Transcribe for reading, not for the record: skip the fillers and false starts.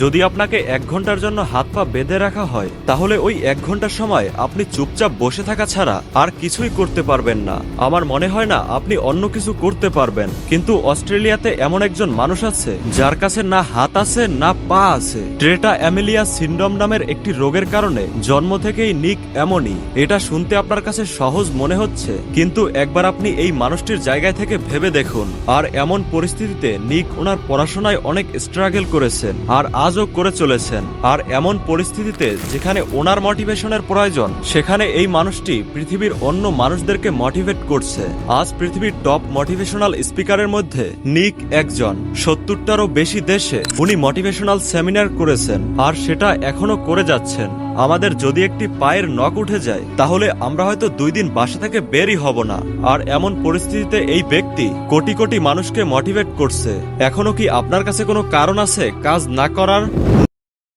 যদি আপনাকে 1 ঘন্টার জন্য হাত পা বেঁধে রাখা হয় তাহলে ওই 1 ঘন্টার সময় আপনি চুপচাপ বসে থাকা ছাড়া আর কিছুই করতে পারবেন না। আমার মনে হয় না আপনি অন্য কিছু করতে পারবেন। কিন্তু অস্ট্রেলিয়াতে এমন একজন মানুষ আছে যার কাছে না হাত আছে না পা আছে। ট্রেটা অ্যামেলিয়া সিন্ড্রোম নামের একটি রোগের কারণে জন্ম থেকেই নিক এমনই। এটা শুনতে আপনার কাছে সহজ মনে হচ্ছে, কিন্তু একবার আপনি এই মানুষটির জায়গায় থেকে ভেবে দেখুন। আর এমন পরিস্থিতিতে নিক ওনার পড়াশোনায় অনেক স্ট্রাগল করেছেন আর আজও করে চলেছেন। আর এমন পরিস্থিতিতে যেখানে ওনার মোটিভেশনের প্রয়োজন সেখানে এই মানুষটি পৃথিবীর অন্য মানুষদেরকে মোটিভেট করছে। আজ পৃথিবীর টপ মোটিভেশনাল স্পিকারের মধ্যে নিক একজন। 70টারও বেশি দেশে উনি মোটিভেশনাল সেমিনার করেছেন আর সেটা এখনো করে যাচ্ছেন। আমাদের যদি একটি পায়ের নখ উঠে যায় তাহলে আমরা হয়তো 2 দিন বাসা থেকে বেরই হব না। আর এমন পরিস্থিতিতে এই ব্যক্তি কোটি কোটি মানুষকে মোটিভেট করছে। এখনো কি আপনার কাছে কোনো কারণ আছে কাজ না করার?